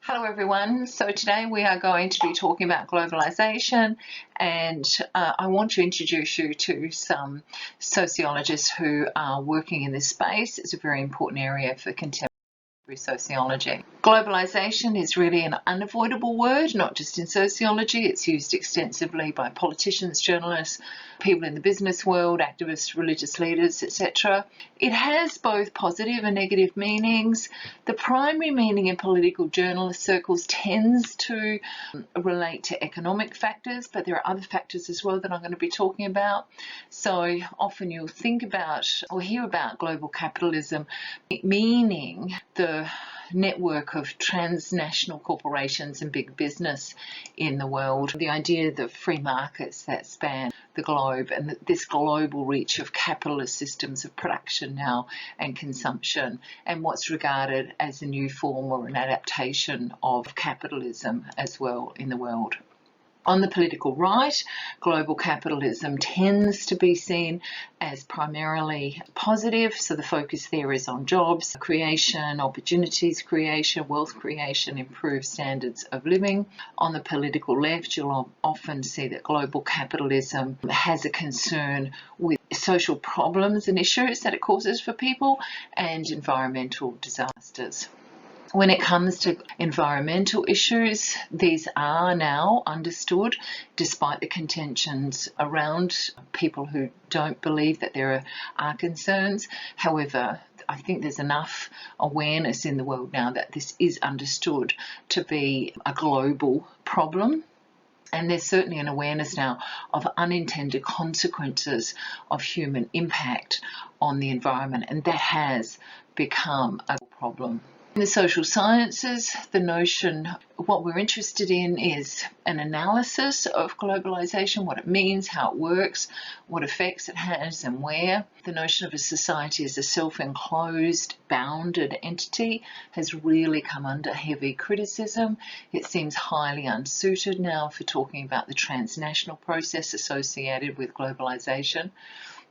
Hello everyone. So today we are going to be talking about globalisation, and I want to introduce you to some sociologists who are working in this space. It's a very important area for contemporary sociology. Globalisation is really an unavoidable word, not just in sociology. It's used extensively by politicians, journalists, people in the business world, activists, religious leaders, etc. It has both positive and negative meanings. The primary meaning in political journalist circles tends to relate to economic factors, but there are other factors as well that I'm going to be talking about. So often you'll think about or hear about global capitalism, meaning the network of transnational corporations and big business in the world. The idea of free markets that span the globe and this global reach of capitalist systems of production now and consumption, and what's regarded as a new form or an adaptation of capitalism as well in the world. On the political right, global capitalism tends to be seen as primarily positive, so the focus there is on jobs creation, opportunities creation, wealth creation, improved standards of living. On the political left, you'll often see that global capitalism has a concern with social problems and issues that it causes for people and environmental disasters. When it comes to environmental issues, these are now understood, despite the contentions around people who don't believe that there are concerns. However, I think there's enough awareness in the world now that this is understood to be a global problem. And there's certainly an awareness now of unintended consequences of human impact on the environment, and that has become a problem. In the social sciences, the notion, what we're interested in is an analysis of globalisation, what it means, how it works, what effects it has and where. The notion of a society as a self-enclosed, bounded entity has really come under heavy criticism. It seems highly unsuited now for talking about the transnational process associated with globalisation.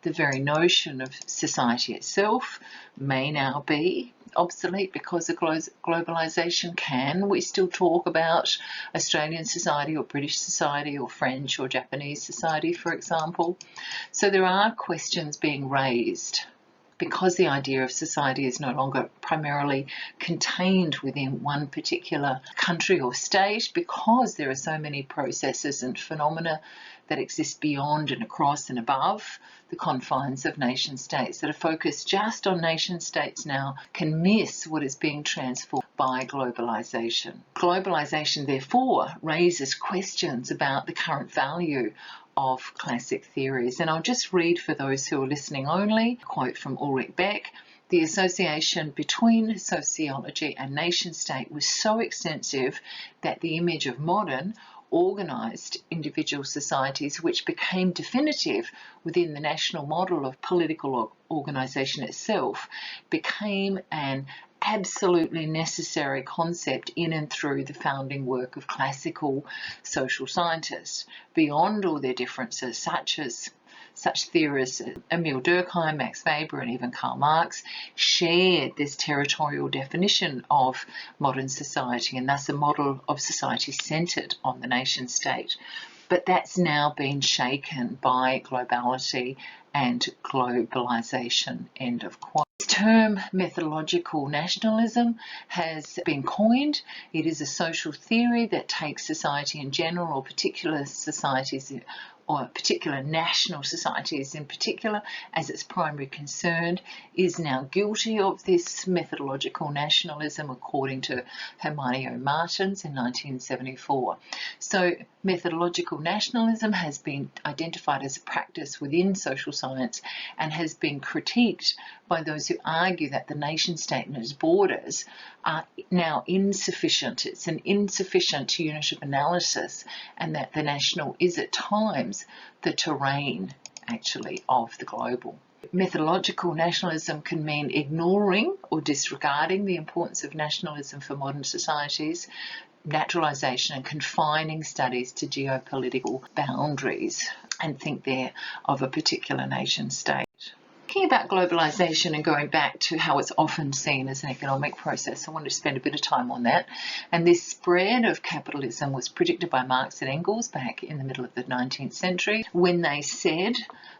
The very notion of society itself may now be obsolete because of globalisation. Can we still talk about Australian society or British society or French or Japanese society, for example? So there are questions being raised because the idea of society is no longer primarily contained within one particular country or state, because there are so many processes and phenomena that exist beyond and across and above the confines of nation states, that are focused just on nation states now can miss what is being transformed by globalisation. Globalisation, therefore, raises questions about the current value of classic theories. And I'll just read for those who are listening only, a quote from Ulrich Beck: "The association between sociology and nation state was so extensive that the image of modern, organised individual societies, which became definitive within the national model of political organisation itself, became an absolutely necessary concept in and through the founding work of classical social scientists. Beyond all their differences, such theorists as Emile Durkheim, Max Weber, and even Karl Marx shared this territorial definition of modern society, and thus a model of society centred on the nation state. But that's now been shaken by globality and globalisation." End of quote. This term methodological nationalism has been coined. It is a social theory that takes society in general, or particular societies or particular national societies in particular as its primary concern, is now guilty of this methodological nationalism, according to Hermione O. Martins in 1974. So methodological nationalism has been identified as a practice within social science and has been critiqued by those who argue that the nation state and its borders are now insufficient. It's an insufficient unit of analysis, and that the national is at times the terrain, actually, of the global. Methodological nationalism can mean ignoring or disregarding the importance of nationalism for modern societies, naturalisation, and confining studies to geopolitical boundaries, and think there of a particular nation state. Thinking about globalisation and going back to how it's often seen as an economic process, I wanted to spend a bit of time on that. And this spread of capitalism was predicted by Marx and Engels back in the middle of the 19th century when they said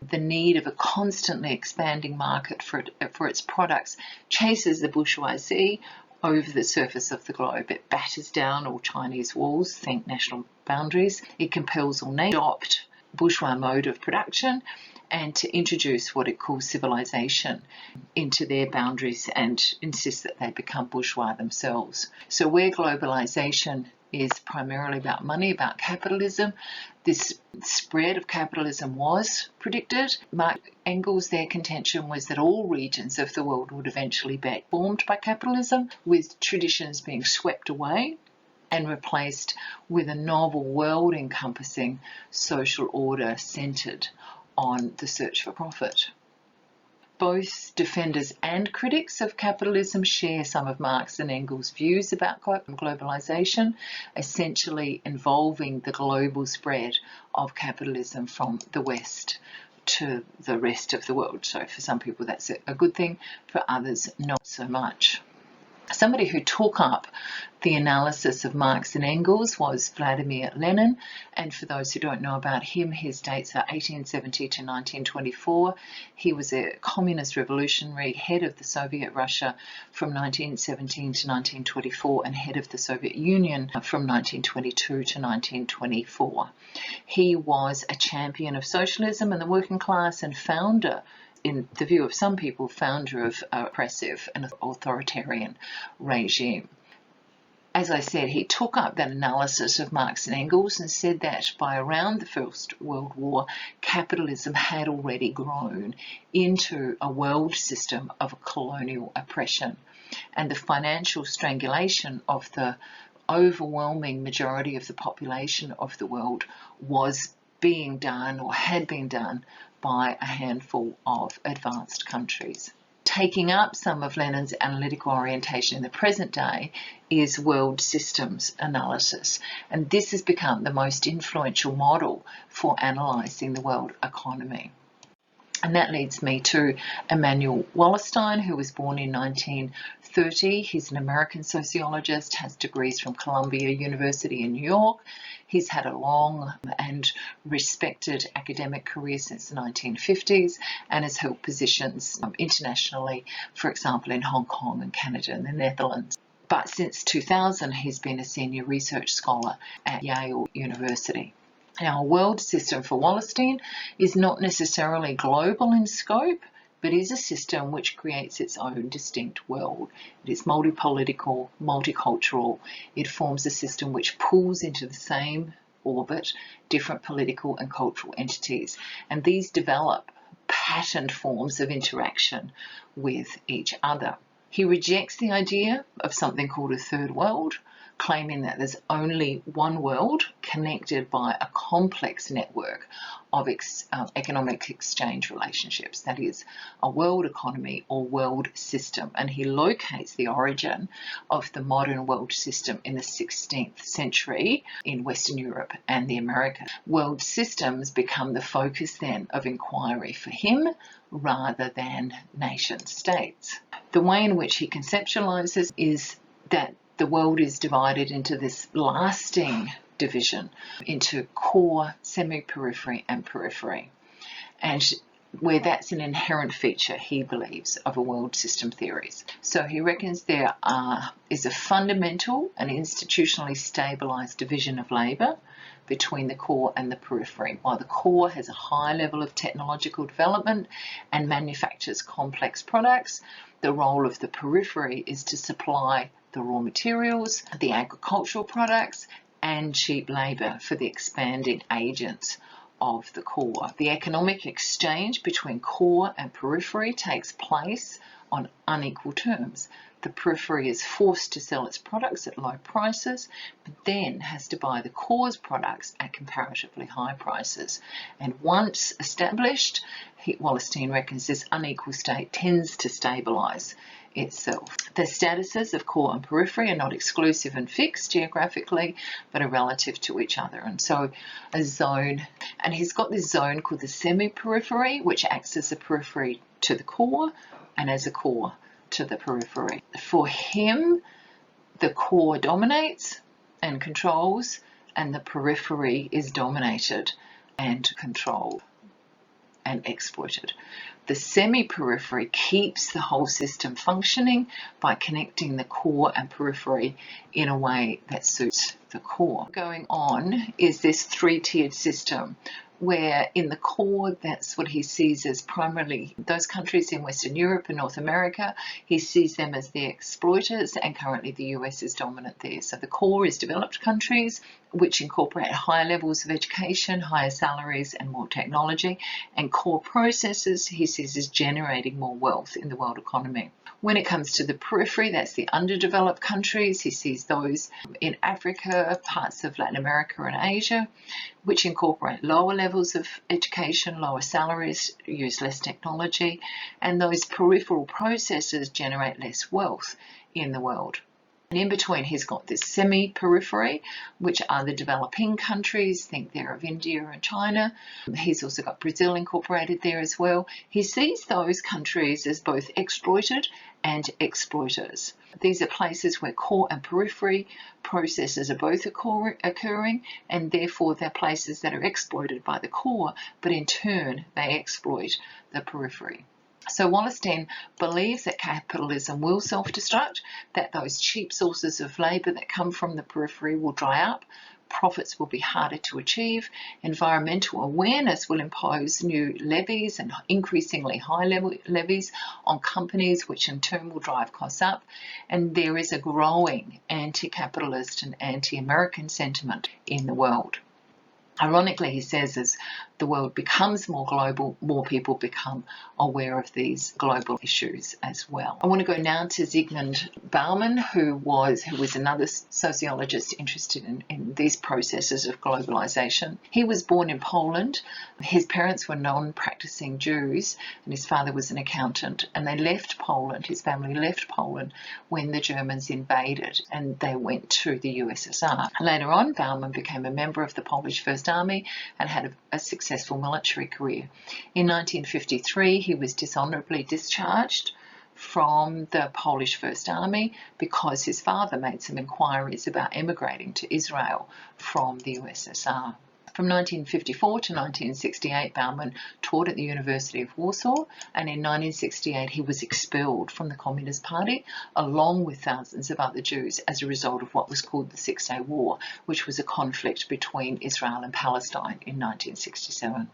the need of a constantly expanding market for its products chases the bourgeoisie over the surface of the globe. It batters down all Chinese walls, think national boundaries. It compels all nations to adopt bourgeois mode of production and to introduce what it calls civilization into their boundaries and insist that they become bourgeois themselves. So where globalization is primarily about money, about capitalism, this spread of capitalism was predicted. Marx Engels, their contention was that all regions of the world would eventually be formed by capitalism, with traditions being swept away and replaced with a novel world-encompassing social order centred on the search for profit. Both defenders and critics of capitalism share some of Marx and Engels' views about globalisation, essentially involving the global spread of capitalism from the West to the rest of the world. So for some people that's a good thing, for others not so much. Somebody who took up the analysis of Marx and Engels was Vladimir Lenin, and for those who don't know about him, his dates are 1870 to 1924. He was a communist revolutionary, head of the Soviet Russia from 1917 to 1924 and head of the Soviet Union from 1922 to 1924. He was a champion of socialism and the working class and founder, in the view of some people, founder of oppressive and authoritarian regime. As I said, he took up that analysis of Marx and Engels and said that by around the First World War, capitalism had already grown into a world system of colonial oppression, and the financial strangulation of the overwhelming majority of the population of the world was being done or had been done by a handful of advanced countries. Taking up some of Lenin's analytical orientation in the present day is world systems analysis, and this has become the most influential model for analysing the world economy. And that leads me to Immanuel Wallerstein, who was born in 1930. He's an American sociologist, has degrees from Columbia University in New York. He's had a long and respected academic career since the 1950s and has held positions internationally, for example, in Hong Kong and Canada and the Netherlands. But since 2000, he's been a senior research scholar at Yale University. Now, a world system for Wallerstein is not necessarily global in scope, but is a system which creates its own distinct world. It is multipolitical, multicultural. It forms a system which pulls into the same orbit different political and cultural entities, and these develop patterned forms of interaction with each other. He rejects the idea of something called a third world, claiming that there's only one world connected by a complex network of economic exchange relationships, that is, a world economy or world system. And he locates the origin of the modern world system in the 16th century in Western Europe and the Americas. World systems become the focus then of inquiry for him rather than nation states. The way in which he conceptualizes is that the world is divided into this lasting division into core, semi-periphery and periphery, and where that's an inherent feature, he believes, of a world system theories. So he reckons there is a fundamental and institutionally stabilised division of labour between the core and the periphery. While the core has a high level of technological development and manufactures complex products, the role of the periphery is to supply the raw materials, the agricultural products, and cheap labour for the expanding agents of the core. The economic exchange between core and periphery takes place on unequal terms. The periphery is forced to sell its products at low prices, but then has to buy the core's products at comparatively high prices. And once established, Wallerstein reckons this unequal state tends to stabilise itself. The statuses of core and periphery are not exclusive and fixed geographically, but are relative to each other. And so a zone, and he's got this zone called the semi-periphery, which acts as a periphery to the core and as a core to the periphery. For him, the core dominates and controls, and the periphery is dominated and controlled and exploited. The semi-periphery keeps the whole system functioning by connecting the core and periphery in a way that suits the core. Going on is this three-tiered system where in the core, that's what he sees as primarily those countries in Western Europe and North America. He sees them as the exploiters, and currently the US is dominant there. So the core is developed countries, which incorporate higher levels of education, higher salaries, and more technology. And core processes he sees as generating more wealth in the world economy. When it comes to the periphery, that's the underdeveloped countries. He sees those in Africa, parts of Latin America and Asia, which incorporate lower levels of education, lower salaries, use less technology, and those peripheral processes generate less wealth in the world. And in between, he's got this semi-periphery, which are the developing countries. Think there of India and China. He's also got Brazil incorporated there as well. He sees those countries as both exploited and exploiters. These are places where core and periphery processes are both occurring, and therefore they're places that are exploited by the core, but in turn they exploit the periphery. So Wallerstein believes that capitalism will self-destruct, that those cheap sources of labour that come from the periphery will dry up, profits will be harder to achieve, environmental awareness will impose new levies and increasingly high levies on companies, which in turn will drive costs up, and there is a growing anti-capitalist and anti-American sentiment in the world. Ironically, he says, as the world becomes more global, more people become aware of these global issues as well. I want to go now to Zygmunt Bauman, who was another sociologist interested in these processes of globalization. He was born in Poland. His parents were non-practicing Jews, and his father was an accountant, and they left Poland. His family left Poland when the Germans invaded, and they went to the USSR. Later on, Bauman became a member of the Polish First Army and had a successful military career. In 1953, he was dishonorably discharged from the Polish First Army because his father made some inquiries about emigrating to Israel from the USSR. From 1954 to 1968, Bauman taught at the University of Warsaw, and in 1968 he was expelled from the Communist Party along with thousands of other Jews as a result of what was called the Six-Day War, which was a conflict between Israel and Palestine in 1967.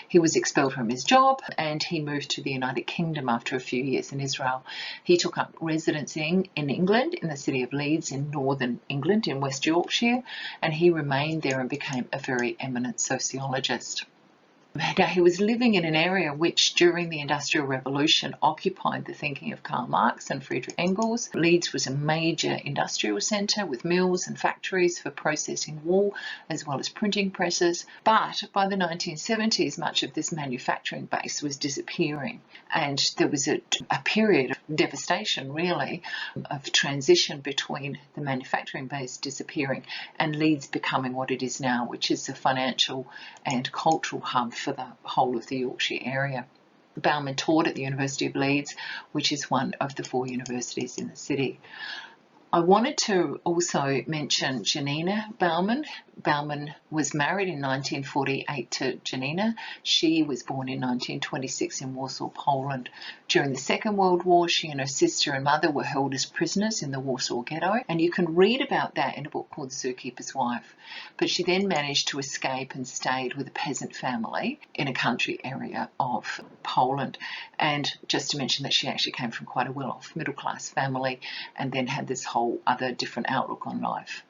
He was expelled from his job and he moved to the United Kingdom after a few years in Israel. He took up residency in England, in the city of Leeds in northern England in West Yorkshire, and he remained there and became a very eminent sociologist. Now, he was living in an area which, during the Industrial Revolution, occupied the thinking of Karl Marx and Friedrich Engels. Leeds was a major industrial centre with mills and factories for processing wool, as well as printing presses. But by the 1970s, much of this manufacturing base was disappearing, and there was a period of devastation, really, of transition between the manufacturing base disappearing and Leeds becoming what it is now, which is a financial and cultural hub for the whole of the Yorkshire area. Bauman taught at the University of Leeds, which is one of the 4 universities in the city. I wanted to also mention Janina Bauman. Bauman was married in 1948 to Janina. She was born in 1926 in Warsaw, Poland. During the Second World War, she and her sister and mother were held as prisoners in the Warsaw Ghetto, and you can read about that in a book called Zookeeper's Wife. But she then managed to escape and stayed with a peasant family in a country area of Poland. And just to mention that she actually came from quite a well-off middle-class family and then had this whole other different outlook on life.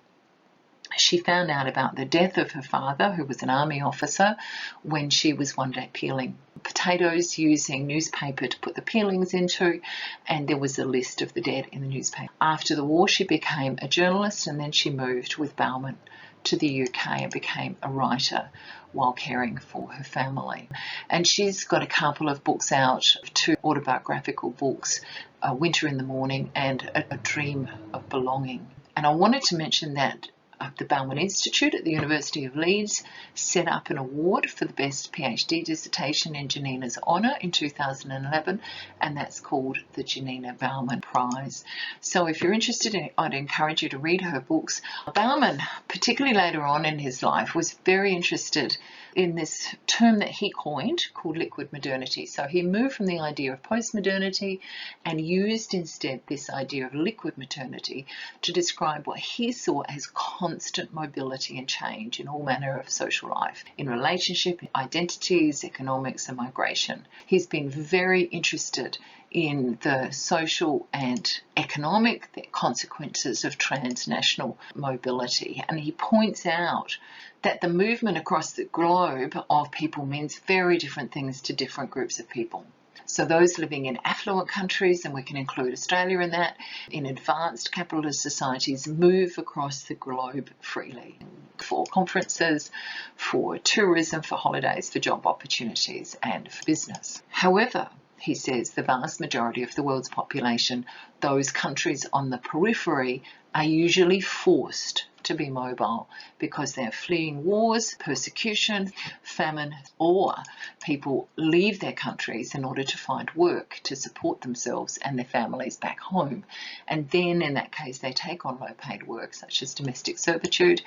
She found out about the death of her father, who was an army officer, when she was one day peeling potatoes using newspaper to put the peelings into, and there was a list of the dead in the newspaper. After the war, she became a journalist, and then she moved with Bauman to the UK and became a writer while caring for her family. And she's got a couple of books out, 2 autobiographical books, Winter in the Morning and A Dream of Belonging. And I wanted to mention that the Bauman Institute at the University of Leeds set up an award for the best PhD dissertation in Janina's honour in 2011, and that's called the Janina Bauman Prize. So if you're interested in it, I'd encourage you to read her books. Bauman, particularly later on in his life, was very interested in this term that he coined called liquid modernity. So he moved from the idea of post-modernity and used instead this idea of liquid modernity to describe what he saw as constant mobility and change in all manner of social life, in relationship, identities, economics and migration. He's been very interested in the social and economic consequences of transnational mobility. And he points out that the movement across the globe of people means very different things to different groups of people. So those living in affluent countries, and we can include Australia in that, in advanced capitalist societies, move across the globe freely for conferences, for tourism, for holidays, for job opportunities and for business. However, he says the vast majority of the world's population, those countries on the periphery, are usually forced to be mobile because they're fleeing wars, persecution, famine, or people leave their countries in order to find work to support themselves and their families back home. And then in that case, they take on low-paid work such as domestic servitude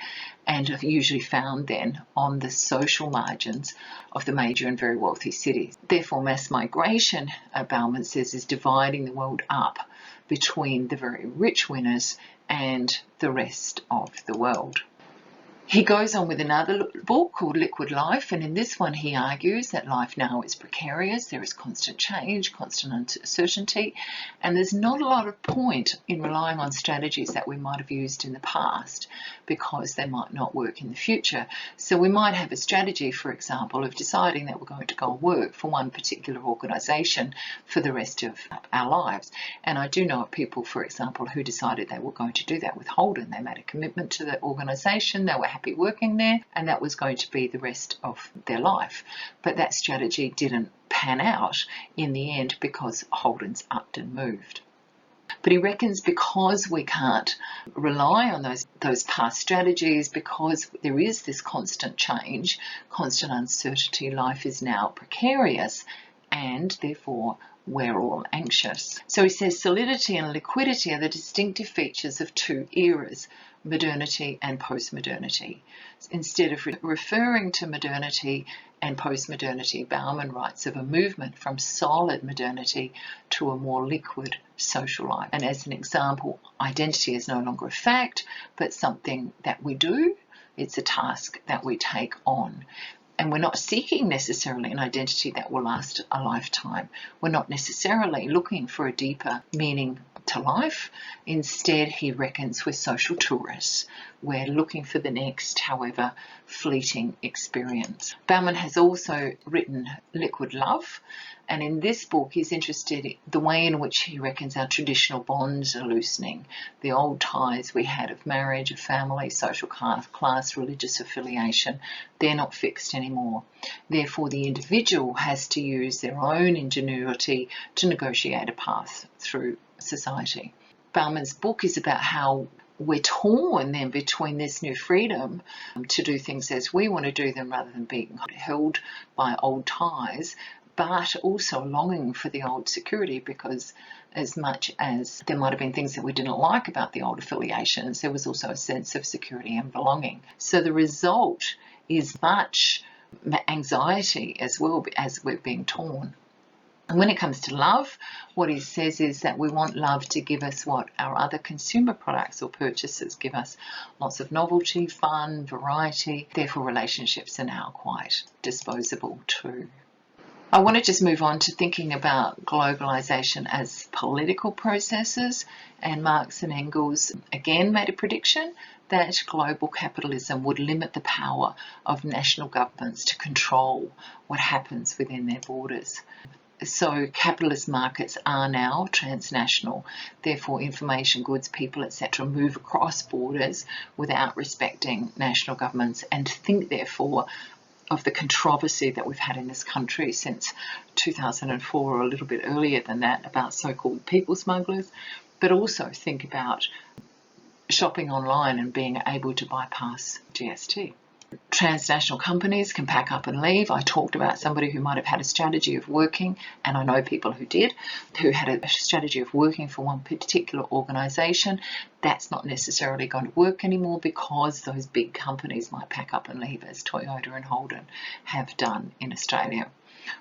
and are usually found then on the social margins of the major and very wealthy cities. Therefore, mass migration, Bauman says, is dividing the world up between the very rich winners and the rest of the world. He goes on with another book called Liquid Life, and in this one he argues that life now is precarious, there is constant change, constant uncertainty, and there's not a lot of point in relying on strategies that we might have used in the past because they might not work in the future. So we might have a strategy, for example, of deciding that we're going to go and work for one particular organisation for the rest of our lives. And I do know of people, for example, who decided they were going to do that with Holden. They made a commitment to the organisation, they were happy working there, and that was going to be the rest of their life. But that strategy didn't pan out in the end because Holden's upped and moved. But he reckons because we can't rely on those past strategies, because there is this constant change, constant uncertainty, life is now precarious, and therefore we're all anxious. So he says solidity and liquidity are the distinctive features of two eras, modernity and post-modernity. Instead of referring to modernity and post-modernity, Bauman writes of a movement from solid modernity to a more liquid social life. And as an example, identity is no longer a fact, but something that we do. It's a task that we take on. And we're not seeking necessarily an identity that will last a lifetime. We're not necessarily looking for a deeper meaning to life. Instead, he reckons we're social tourists. We're looking for the next, however fleeting, experience. Bauman has also written Liquid Love, and in this book he's interested in the way in which he reckons our traditional bonds are loosening. The old ties we had of marriage, of family, social class, religious affiliation, they're not fixed anymore. Therefore, the individual has to use their own ingenuity to negotiate a path through society. Bauman's book is about how we're torn then between this new freedom to do things as we want to do them rather than being held by old ties, but also longing for the old security, because as much as there might have been things that we didn't like about the old affiliations, there was also a sense of security and belonging. So the result is much anxiety as well as we're being torn. And when it comes to love, what he says is that we want love to give us what our other consumer products or purchases give us. Lots of novelty, fun, variety. Therefore, relationships are now quite disposable too. I want to just move on to thinking about globalisation as political processes. And Marx and Engels again made a prediction that global capitalism would limit the power of national governments to control what happens within their borders. So capitalist markets are now transnational. Therefore, information, goods, people, etc. move across borders without respecting national governments. And think, therefore, of the controversy that we've had in this country since 2004 or a little bit earlier than that about so-called people smugglers. But also think about shopping online and being able to bypass GST. Transnational companies can pack up and leave. I talked about somebody who might have had a strategy of working, and I know people who did, who had a strategy of working for one particular organisation. That's not necessarily going to work anymore because those big companies might pack up and leave, as Toyota and Holden have done in Australia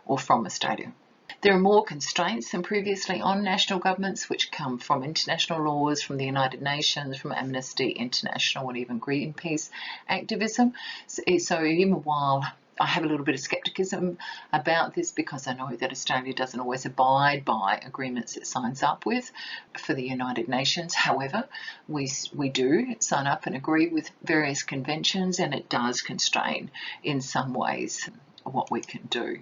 or from Australia. There are more constraints than previously on national governments, which come from international laws, from the United Nations, from Amnesty International, and even Greenpeace activism. So even while I have a little bit of scepticism about this, because I know that Australia doesn't always abide by agreements it signs up with for the United Nations. However, we do sign up and agree with various conventions, and it does constrain in some ways what we can do.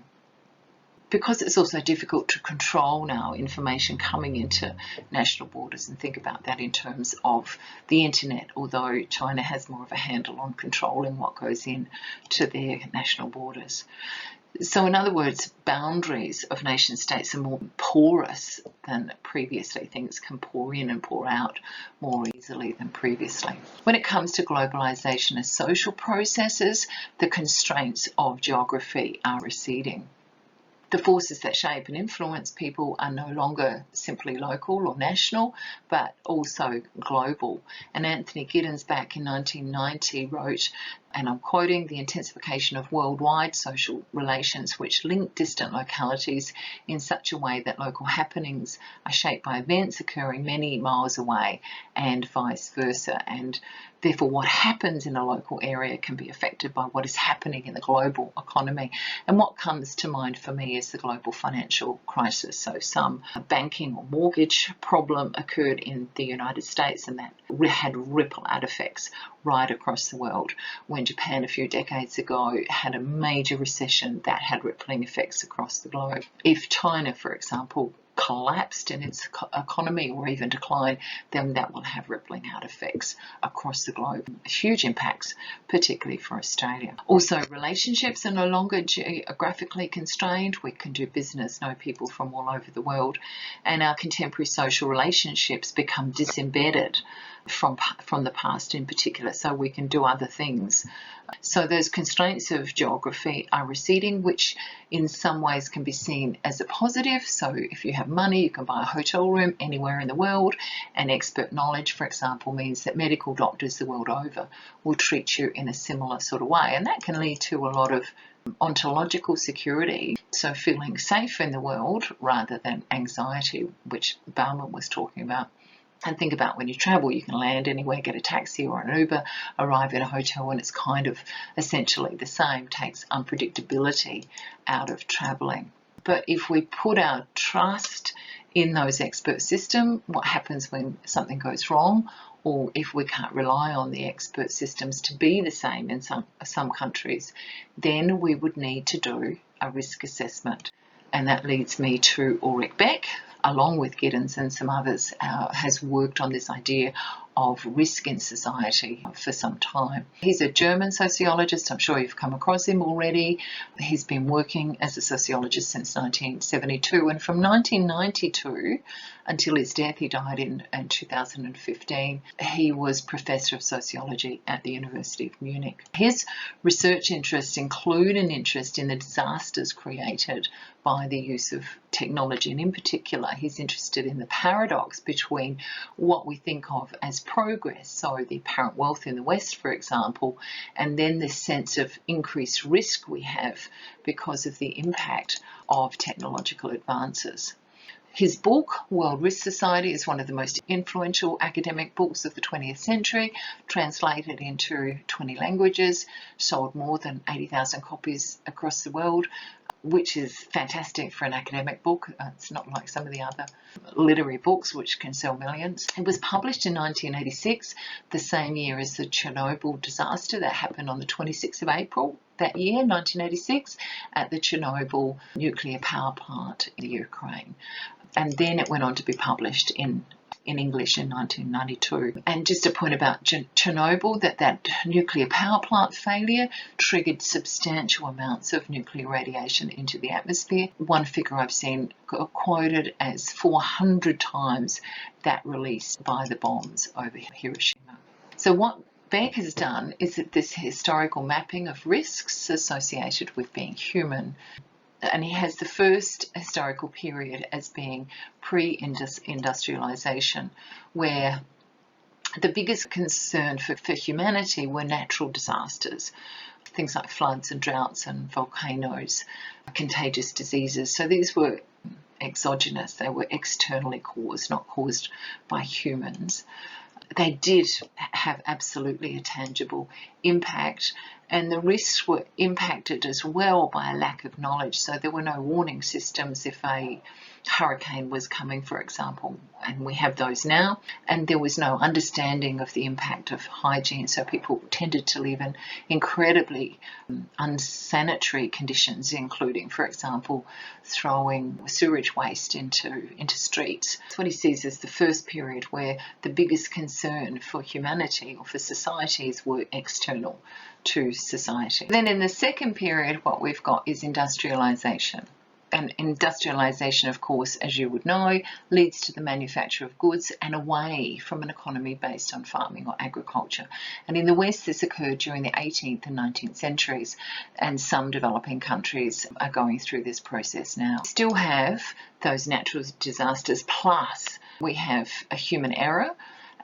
Because it's also difficult to control now information coming into national borders, and think about that in terms of the internet, although China has more of a handle on controlling what goes in to their national borders. So in other words, boundaries of nation states are more porous than previously. Things can pour in and pour out more easily than previously. When it comes to globalisation as social processes, the constraints of geography are receding. The forces that shape and influence people are no longer simply local or national, but also global. And Anthony Giddens back in 1990 wrote, and I'm quoting, "The intensification of worldwide social relations which link distant localities in such a way that local happenings are shaped by events occurring many miles away and vice versa." And therefore, what happens in a local area can be affected by what is happening in the global economy. And what comes to mind for me is the global financial crisis. So some banking or mortgage problem occurred in the United States, and that had ripple-out effects right across the world. When Japan a few decades ago had a major recession, that had rippling effects across the globe. If China, for example, collapsed in its economy or even declined, then that will have rippling out effects across the globe. Huge impacts, particularly for Australia. Also, relationships are no longer geographically constrained. We can do business, know people from all over the world, and our contemporary social relationships become disembedded from the past in particular, so we can do other things. So those constraints of geography are receding, which in some ways can be seen as a positive. So if you have money, you can buy a hotel room anywhere in the world, and expert knowledge, for example, means that medical doctors the world over will treat you in a similar sort of way, and that can lead to a lot of ontological security, so feeling safe in the world rather than anxiety, which Bauman was talking about. And think about when you travel, you can land anywhere, get a taxi or an Uber, arrive in a hotel, and it's kind of essentially the same. Takes unpredictability out of travelling. But if we put our trust in those expert systems, what happens when something goes wrong, or if we can't rely on the expert systems to be the same in some countries, then we would need to do a risk assessment. And that leads me to Ulrich Beck, along with Giddens and some others, has worked on this idea of risk in society for some time. He's a German sociologist. I'm sure you've come across him already. He's been working as a sociologist since 1972, and from 1992 until his death, he died in 2015, he was Professor of Sociology at the University of Munich. His research interests include an interest in the disasters created by the use of technology, and in particular he's interested in the paradox between what we think of as progress, so the apparent wealth in the West, for example, and then this sense of increased risk we have because of the impact of technological advances. His book, World Risk Society, is one of the most influential academic books of the 20th century, translated into 20 languages, sold more than 80,000 copies across the world, which is fantastic for an academic book. It's not like some of the other literary books which can sell millions. It was published in 1986, the same year as the Chernobyl disaster that happened on the 26th of April that year, 1986, at the Chernobyl nuclear power plant in Ukraine. And then it went on to be published in English in 1992. And just a point about Chernobyl, that nuclear power plant failure triggered substantial amounts of nuclear radiation into the atmosphere. One figure I've seen quoted as 400 times that released by the bombs over Hiroshima. So what Beck has done is that this historical mapping of risks associated with being human, and he has the first historical period as being pre-industrialization, where the biggest concern for humanity were natural disasters, things like floods and droughts and volcanoes, contagious diseases. So these were exogenous, they were externally caused, not caused by humans. They did have absolutely a tangible impact, and the risks were impacted as well by a lack of knowledge. So there were no warning systems if a hurricane was coming, for example, and we have those now, and there was no understanding of the impact of hygiene, so people tended to live in incredibly unsanitary conditions, including, for example, throwing sewage waste into streets. That's what he sees as the first period where the biggest concern for humanity or for societies were external to society. Then in the second period, what we've got is industrialization. And industrialization, of course, as you would know, leads to the manufacture of goods and away from an economy based on farming or agriculture. And in the West, this occurred during the 18th and 19th centuries, and some developing countries are going through this process now. We still have those natural disasters, plus we have a human error.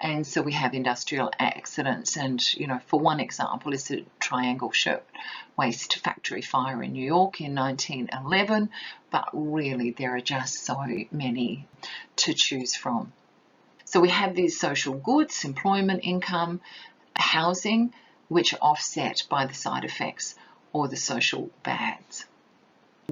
And so we have industrial accidents, and for one example is the Triangle Shirtwaist Factory fire in New York in 1911, but really there are just so many to choose from. So we have these social goods, employment, income, housing, which are offset by the side effects or the social bads.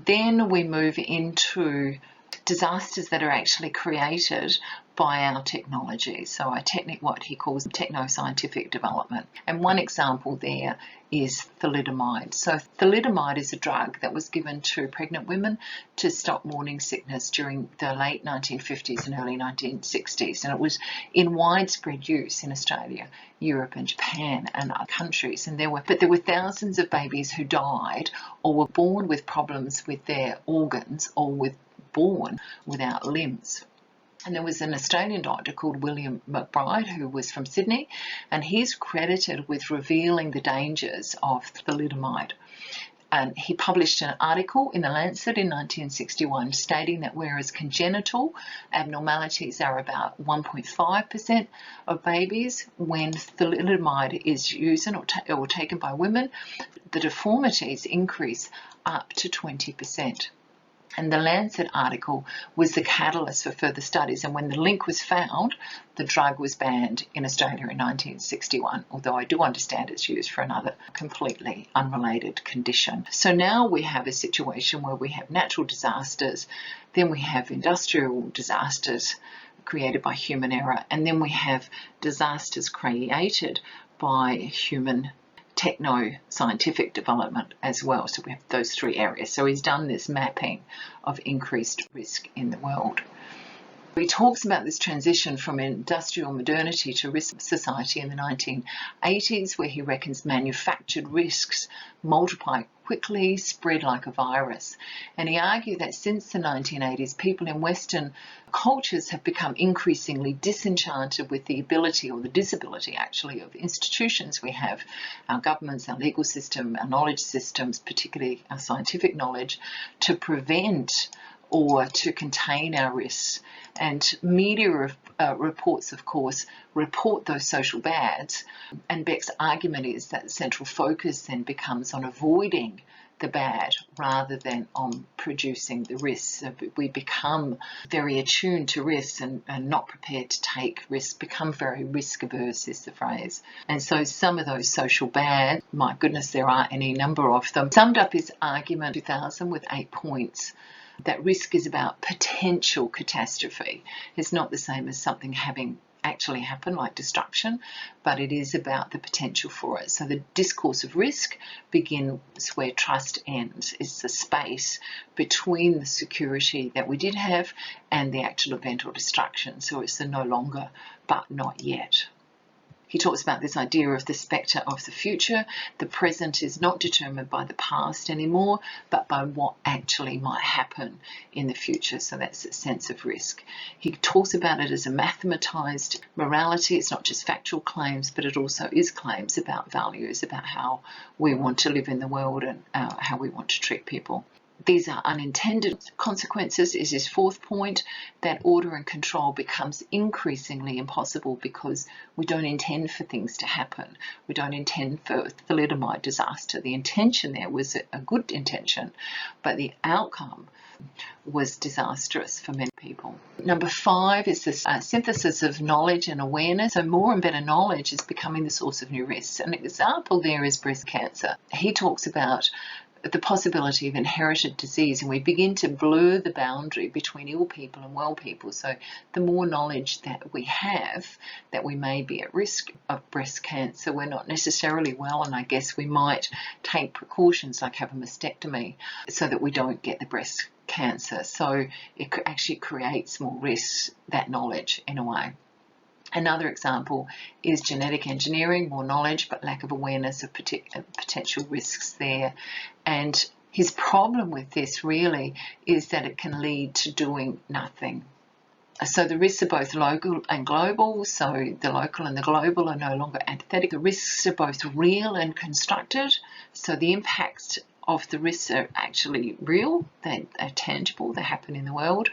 Then we move into disasters that are actually created by our technology, so what he calls techno-scientific development. And one example there is thalidomide. So thalidomide is a drug that was given to pregnant women to stop morning sickness during the late 1950s and early 1960s, and it was in widespread use in Australia, Europe and Japan and other countries. And there were thousands of babies who died or were born with problems with their organs or born without limbs. And there was an Australian doctor called William McBride, who was from Sydney, and he's credited with revealing the dangers of thalidomide. And he published an article in The Lancet in 1961 stating that whereas congenital abnormalities are about 1.5% of babies, when thalidomide is used or taken by women, the deformities increase up to 20%. And the Lancet article was the catalyst for further studies, and when the link was found, the drug was banned in Australia in 1961, although I do understand it's used for another completely unrelated condition. So now we have a situation where we have natural disasters, then we have industrial disasters created by human error, and then we have disasters created by human techno-scientific development as well. So we have those three areas. So he's done this mapping of increased risk in the world. He talks about this transition from industrial modernity to risk society in the 1980s, where he reckons manufactured risks multiply quickly, spread like a virus. And he argued that since the 1980s, people in Western cultures have become increasingly disenchanted with the ability, or the disability actually, of institutions we have, our governments, our legal system, our knowledge systems, particularly our scientific knowledge, to prevent or to contain our risks. And media reports, of course, report those social bads. And Beck's argument is that the central focus then becomes on avoiding the bad rather than on producing the risks. So we become very attuned to risks and not prepared to take risks, become very risk averse is the phrase. And so some of those social bad, my goodness, there are any number of them, summed up his argument in 2000 with 8 points. That risk is about potential catastrophe. It's not the same as something having actually happened, like destruction, but it is about the potential for it. So the discourse of risk begins where trust ends. It's the space between the security that we did have and the actual event or destruction. So it's the no longer, but not yet. He talks about this idea of the spectre of the future. The present is not determined by the past anymore, but by what actually might happen in the future. So that's a sense of risk. He talks about it as a mathematized morality. It's not just factual claims, but it also is claims about values, about how we want to live in the world and how we want to treat people. These are unintended consequences, is his fourth point, that order and control becomes increasingly impossible because we don't intend for things to happen. We don't intend for thalidomide disaster. The intention there was a good intention, but the outcome was disastrous for many people. Number 5 is this synthesis of knowledge and awareness. So more and better knowledge is becoming the source of new risks. An example there is breast cancer. He talks about the possibility of inherited disease, and we begin to blur the boundary between ill people and well people. So the more knowledge that we have that we may be at risk of breast cancer, we're not necessarily well, and I guess we might take precautions like have a mastectomy so that we don't get the breast cancer. So it actually creates more risks, that knowledge, in a way. Another example is genetic engineering, more knowledge but lack of awareness of potential risks there. And his problem with this really is that it can lead to doing nothing. So the risks are both local and global, so the local and the global are no longer antithetic. The risks are both real and constructed, so the impacts of the risks are actually real, they are tangible, they happen in the world.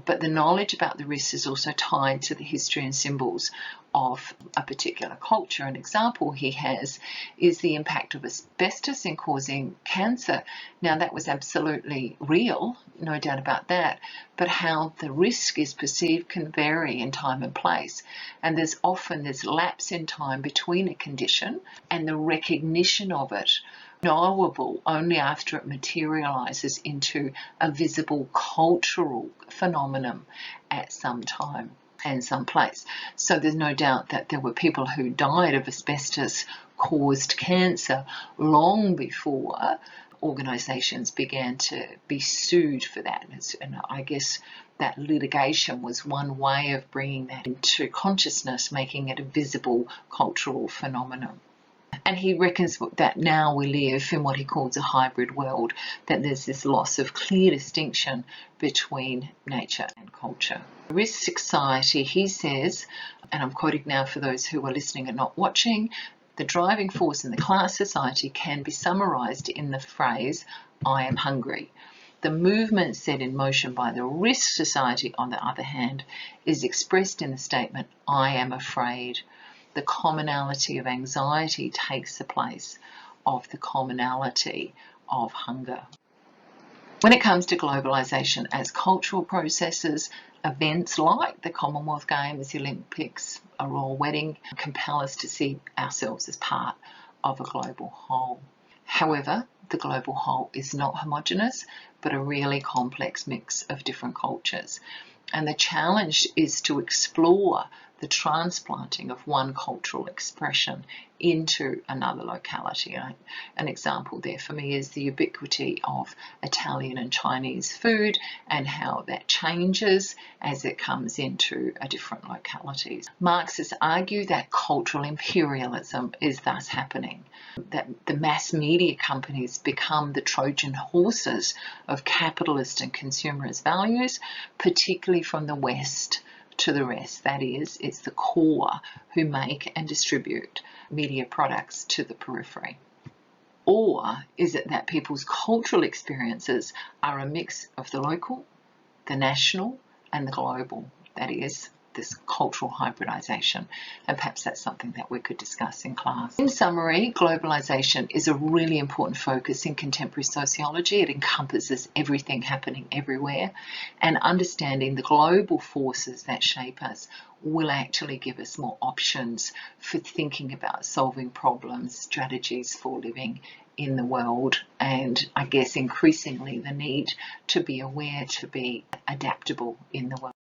But the knowledge about the risks is also tied to the history and symbols of a particular culture. An example he has is the impact of asbestos in causing cancer. Now, that was absolutely real, no doubt about that, but how the risk is perceived can vary in time and place. And there's often this lapse in time between a condition and the recognition of it, knowable only after it materializes into a visible cultural phenomenon at some time and some place. So there's no doubt that there were people who died of asbestos-caused cancer long before organisations began to be sued for that. And I guess that litigation was one way of bringing that into consciousness, making it a visible cultural phenomenon. And he reckons that now we live in what he calls a hybrid world, that there's this loss of clear distinction between nature and culture. Risk society, he says, and I'm quoting now for those who are listening and not watching, the driving force in the class society can be summarised in the phrase, I am hungry. The movement set in motion by the risk society, on the other hand, is expressed in the statement, I am afraid. The commonality of anxiety takes the place of the commonality of hunger. When it comes to globalisation as cultural processes, events like the Commonwealth Games, the Olympics, a royal wedding compel us to see ourselves as part of a global whole. However, the global whole is not homogeneous, but a really complex mix of different cultures. And the challenge is to explore the transplanting of one cultural expression into another locality. An example there for me is the ubiquity of Italian and Chinese food and how that changes as it comes into a different localities. Marxists argue that cultural imperialism is thus happening, that the mass media companies become the Trojan horses of capitalist and consumerist values, particularly from the West to the rest. That is, it's the core who make and distribute media products to the periphery. Or is it that people's cultural experiences are a mix of the local, the national, and the global? That is, this cultural hybridization, and perhaps that's something that we could discuss in class. In summary, globalization is a really important focus in contemporary sociology. It encompasses everything happening everywhere, and understanding the global forces that shape us will actually give us more options for thinking about solving problems, strategies for living in the world, and I guess increasingly the need to be aware, to be adaptable in the world.